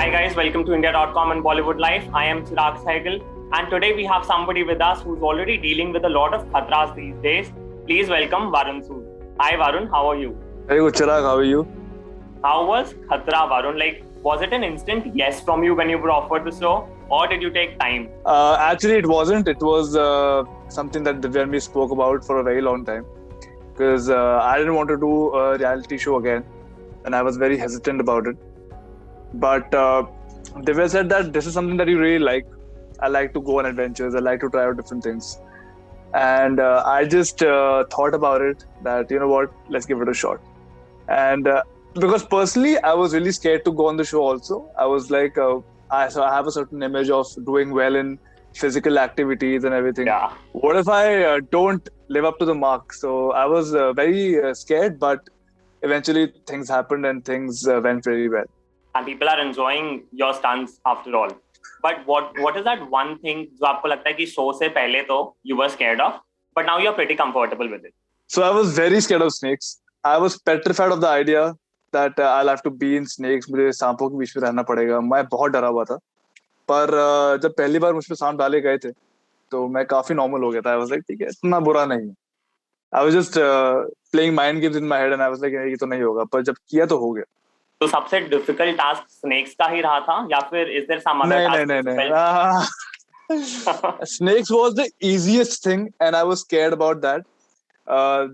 Hi guys, welcome to India.com and Bollywood Life. I am Chirag Sehgal and today we have somebody with us who's already dealing with a lot of khatras these days. Please welcome Varun Sood. Hi Varun, how are you? Very good, Chirag. How are you? How was khatra, Varun? Was it an instant yes from you when you were offered the show or did you take time? Actually, it wasn't. It was something that Divya and me spoke about for a very long time because I didn't want to do a reality show again and I was very hesitant about it. But Divya said that this is something that you really like. I like to go on adventures. I like to try out different things. And I just thought about it that, you know what, let's give it a shot. And because personally, I was really scared to go on the show also. I was like, I have a certain image of doing well in physical activities and everything. Yeah. What if I don't live up to the mark? So I was very scared, but eventually things happened and things went very well. And people are enjoying your stunts after all. But what is that one thing जो आपको लगता है कि show से पहले तो you were scared of, but now you're pretty comfortable with it? So I was very scared of snakes. I was petrified of the idea that I'll have to be in snakes. मुझे सांपों के बीच में रहना पड़ेगा. मैं बहुत डरा हुआ था. पर जब पहली बार मुझ पे सांप डाले गए थे, तो मैं काफी नॉर्मल हो गया था. I was like, ठीक है, इतना बुरा नहीं. I was just playing mind games in my head and I was like, ये तो नहीं होगा. पर जब किया तो हो गया. तो सबसे डिफिकल्ट टास्क स्नेक्स का ही रहा था या फिर is there some other task? नहीं. Snakes was the easiest thing and I was scared about that.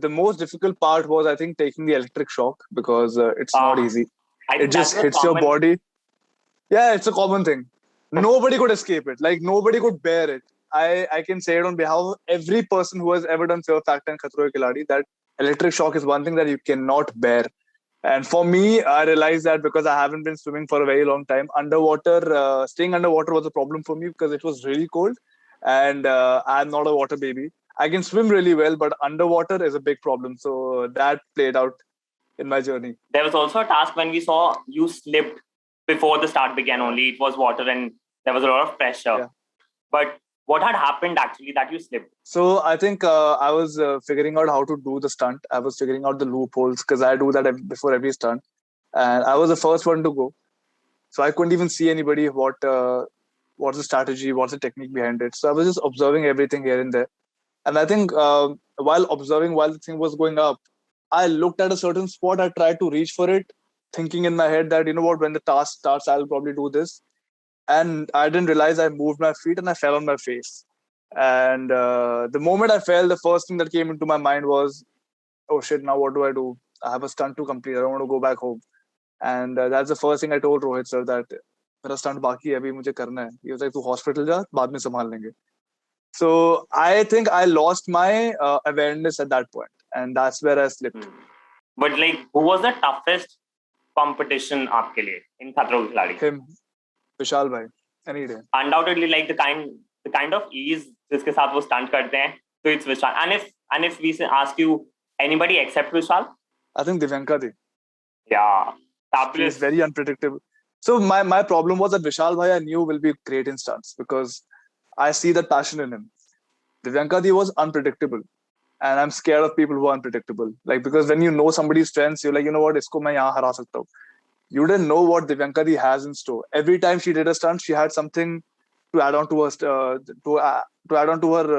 The most difficult part was, I think, taking the electric shock because it's not easy. It just hits your body. Yeah, it's a common thing. Nobody could escape it. Like, nobody could bear it. I can say it on behalf of every person who has ever done Fear Factor and Khatron Ke Khiladi that electric shock is one thing that you cannot bear. And for me, I realized that because I haven't been swimming for a very long time. Staying underwater was a problem for me because it was really cold. And I'm not a water baby. I can swim really well, but underwater is a big problem. So that played out in my journey. There was also a task when we saw you slipped before the start began only. It was water and there was a lot of pressure. Yeah. But what had happened actually that you slipped? So I think I was figuring out how to do the stunt. I was figuring out the loopholes because I do that before every stunt. And I was the first one to go. So I couldn't even see anybody what's the strategy, what's the technique behind it. So I was just observing everything here and there. And I think while the thing was going up, I looked at a certain spot. I tried to reach for it, thinking in my head that, you know what, when the task starts, I'll probably do this. And I didn't realize I moved my feet and I fell on my face. And the moment I fell, the first thing that came into my mind was, oh shit, now what do I do? I have a stunt to complete. I don't want to go back home. And that's the first thing I told Rohit sir, that मेरा stunt बाकी है, अभी मुझे करना है. He was like, तू hospital जा, बाद में संभाल लेंगे. So I think I lost my awareness at that point, and that's where I slipped. But who was the toughest competition आपके लिए in Khatron Ke Khiladi? Him, Vishal bhai, any day. Undoubtedly, the kind of ease जिसके साथ वो stunt करते हैं, so it's Vishal. And if we ask you, anybody except Vishal? I think Divyanka di. Yeah, fabulous. She's very unpredictable. So my problem was that Vishal bhai I knew will be great in stunts because I see that passion in him. Divyanka di was unpredictable. And I'm scared of people who are unpredictable. Because when you know somebody's strengths, you're like, you know what, isko main yahan hara sakta hu. You didn't know what Divyanka di has in store. Every time she did a stunt, she had something to add on to her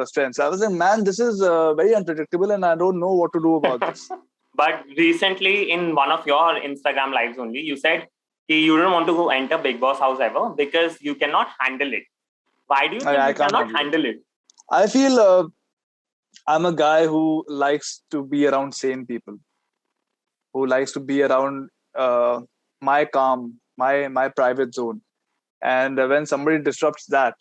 strengths. I was like, man, this is very unpredictable and I don't know what to do about this. But recently, in one of your Instagram lives only, you said you don't want to go enter Bigg Boss house ever because you cannot handle it. Why do you think you cannot handle it? I feel I'm a guy who likes to be around sane people, who likes to be around my calm, my private zone. And when somebody disrupts that,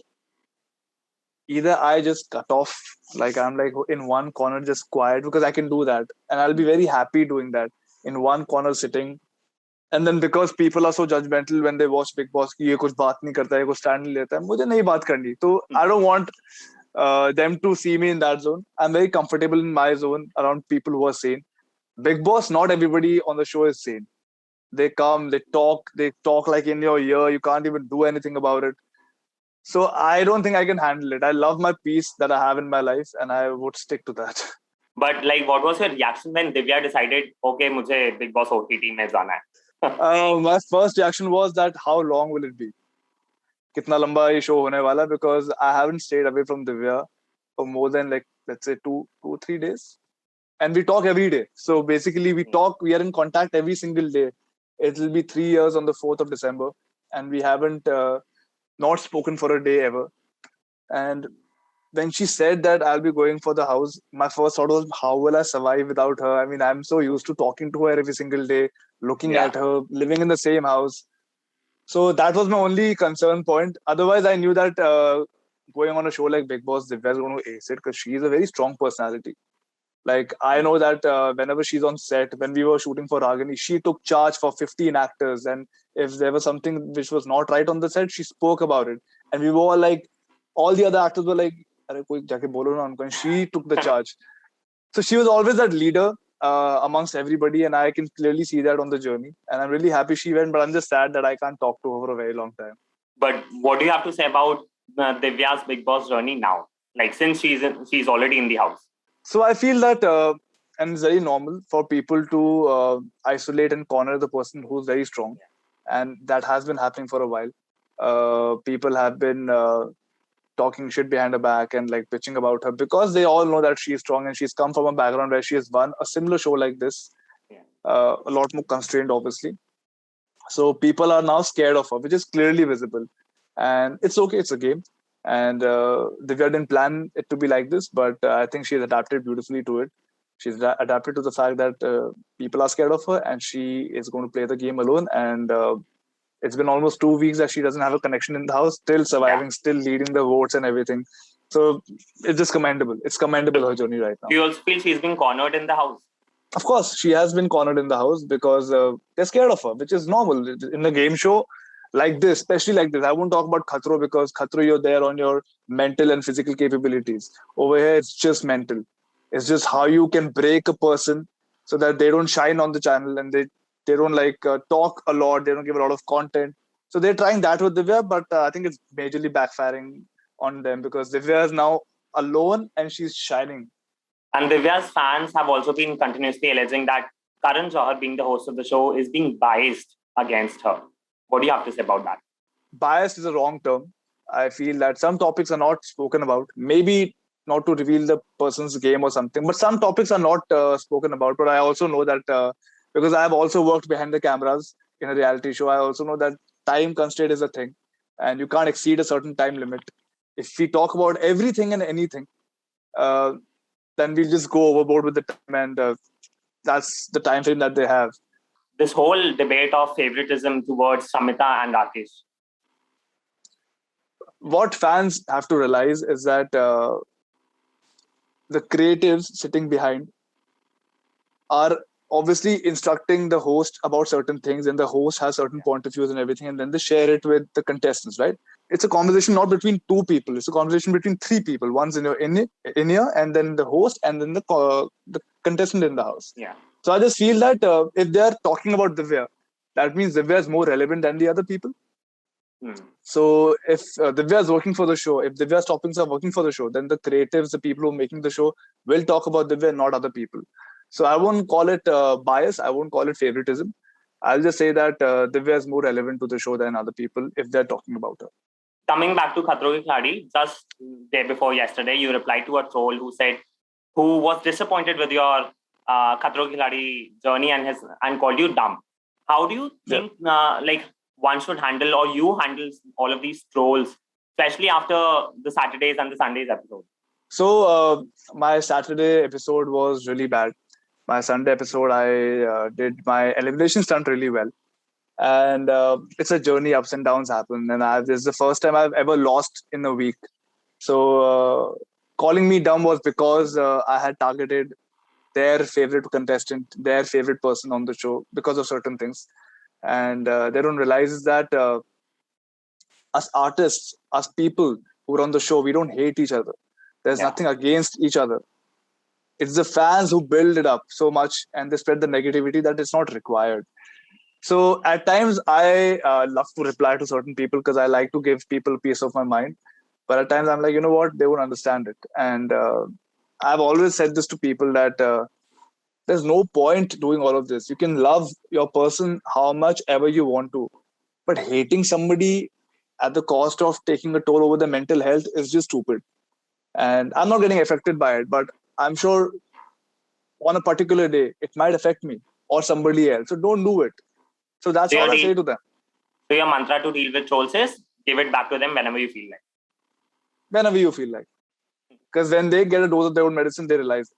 either I just cut off, I'm in one corner, just quiet, because I can do that. And I'll be very happy doing that, in one corner sitting. And then because people are so judgmental when they watch Bigg Boss, कि ये कुछ बात नहीं करता है, कुछ stand नहीं लेता है, मुझे नहीं बात करनी. So I don't want them to see me in that zone. I'm very comfortable in my zone around people who are sane. Bigg Boss, not everybody on the show is sane. They come, they talk like in your ear. You can't even do anything about it. So I don't think I can handle it. I love my peace that I have in my life and I would stick to that. But what was your reaction when Divya decided, okay, मुझे Bigg Boss OTT में जाना है? My first reaction was that how long will it be? Kitna lamba ye show hone wala? Because I haven't stayed away from Divya for more than like let's say 3 days, and we talk every day. So basically, we are in contact every single day. It will be 3 years on the 4th of December, and we haven't not spoken for a day ever. And when she said that I'll be going for the house, my first thought was, how will I survive without her? I mean, I'm so used to talking to her every single day, looking Yeah. at her, living in the same house. So that was my only concern point. Otherwise, I knew that going on a show like Big Boss, Divya is going to ace it because she is a very strong personality. Like, I know that whenever she's on set, when we were shooting for Ragini, she took charge for 15 actors. And if there was something which was not right on the set, she spoke about it. And we were all like, all the other actors were like, "Arey, koi jaake bolo na unko." And she took the charge. So she was always that leader amongst everybody. And I can clearly see that on the journey. And I'm really happy she went, but I'm just sad that I can't talk to her for a very long time. But what do you have to say about Divya's Big Boss journey now? Like since she's already in the house. So I feel that, and it's very normal for people to isolate and corner the person who's very strong, and that has been happening for a while. People have been talking shit behind her back and like bitching about her because they all know that she's strong and she's come from a background where she has won a similar show like this, Yeah. a lot more constrained, obviously. So people are now scared of her, which is clearly visible. And it's okay, it's a game. And Divya didn't plan it to be like this, but I think she's adapted beautifully to it. She's adapted to the fact that people are scared of her and she is going to play the game alone. And it's been almost 2 weeks that she doesn't have a connection in the house, still Yeah. surviving, still leading the votes and everything. So it's just commendable. It's commendable, her journey right now. Do you also feel she's been cornered in the house? Of course, she has been cornered in the house because they're scared of her, which is normal in a game show like this, especially like this. I won't talk about Khatro because Khatro, you're there on your mental and physical capabilities. Over here, it's just mental. It's just how you can break a person so that they don't shine on the channel and they don't like talk a lot. They don't give a lot of content. So they're trying that with Divya, but I think it's majorly backfiring on them because Divya is now alone and she's shining. And Divya's fans have also been continuously alleging that Karan Johar, being the host of the show, is being biased against her. What do you have to say about that? Biased is a wrong term. I feel that some topics are not spoken about. Maybe not to reveal the person's game or something, but some topics are not spoken about. But I also know that because I have also worked behind the cameras in a reality show, I also know that time constraint is a thing, and you can't exceed a certain time limit. If we talk about everything and anything, uh, then we'll just go overboard with the time, and that's the time frame that they have. This whole debate of favoritism towards Samita and Rakesh. What fans have to realize is that the creatives sitting behind are obviously instructing the host about certain things, and the host has certain point of views and everything, and then they share it with the contestants, right? It's a conversation not between two people, it's a conversation between three people. One's in here, and then the host, and then the contestant in the house. Yeah. So I just feel that if they're talking about Divya, that means Divya is more relevant than the other people. So if Divya is working for the show, if Divya's topics are working for the show, then the creatives, the people who are making the show, will talk about Divya, not other people. So I won't call it bias. I won't call it favoritism. I'll just say that Divya is more relevant to the show than other people if they're talking about her. Coming back to Khatron Ke Khiladi, just day before yesterday, you replied to a troll who was disappointed with your Khatron Ke Khiladi journey and called you dumb. How do you think one should handle, or you handle, all of these trolls, especially after the Saturdays and the Sundays episode? So my Saturday episode was really bad. My Sunday episode, I did my elimination stunt really well. And it's a journey, ups and downs happen. And this is the first time I've ever lost in a week. So calling me dumb was because I had targeted their favorite contestant, their favorite person on the show because of certain things. And they don't realize is that us artists, us people who are on the show, we don't hate each other. There's nothing against each other. It's the fans who build it up so much and they spread the negativity that it's not required. So at times I love to reply to certain people because I like to give people peace of my mind. But at times I'm like, you know what, they won't understand it. And I've always said this to people that There's no point doing all of this. You can love your person how much ever you want to, but hating somebody at the cost of taking a toll over their mental health is just stupid. And I'm not getting affected by it, but I'm sure on a particular day it might affect me or somebody else. So don't do it. So that's So all your I deal, say to them. so your mantra to deal with trolls is give it back to them whenever you feel like. Whenever you feel like. Because when they get a dose of their own medicine, they realize.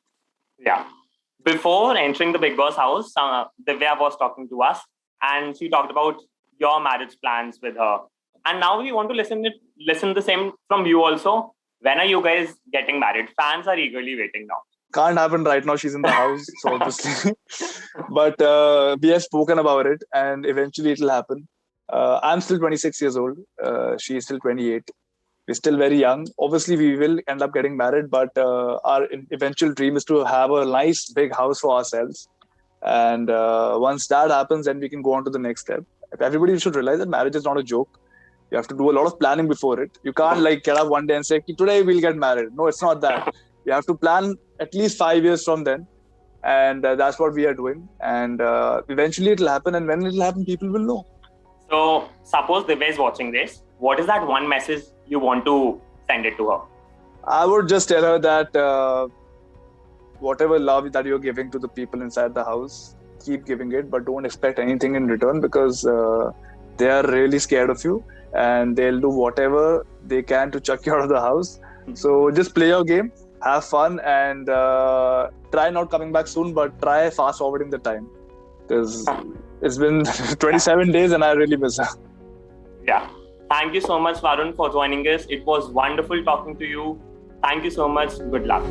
Yeah. Before entering the Bigg Boss house, Divya was talking to us and she talked about your marriage plans with her. And now we want to listen the same from you also. When are you guys getting married? Fans are eagerly waiting now. Can't happen right now. She's in the house, so obviously. But we have spoken about it, and eventually it'll happen. I'm still 26 years old. She's still 28. We're still very young. Obviously, we will end up getting married, but our eventual dream is to have a nice big house for ourselves. And once that happens, then we can go on to the next step. Everybody should realize that marriage is not a joke. You have to do a lot of planning before it. You can't like get up one day and say, today we'll get married. No, it's not that. You have to plan at least 5 years from then. And that's what we are doing. And eventually it'll happen. And when it'll happen, people will know. So suppose Divya is watching this. What is that one message you want to send it to her? I would just tell her that whatever love that you're giving to the people inside the house, keep giving it, but don't expect anything in return because they are really scared of you and they'll do whatever they can to chuck you out of the house. So just play your game, have fun, and try not coming back soon, but try fast forwarding the time because it's been 27 days and I really miss her. Yeah. Thank you so much, Varun, for joining us. It was wonderful talking to you. Thank you so much. Good luck.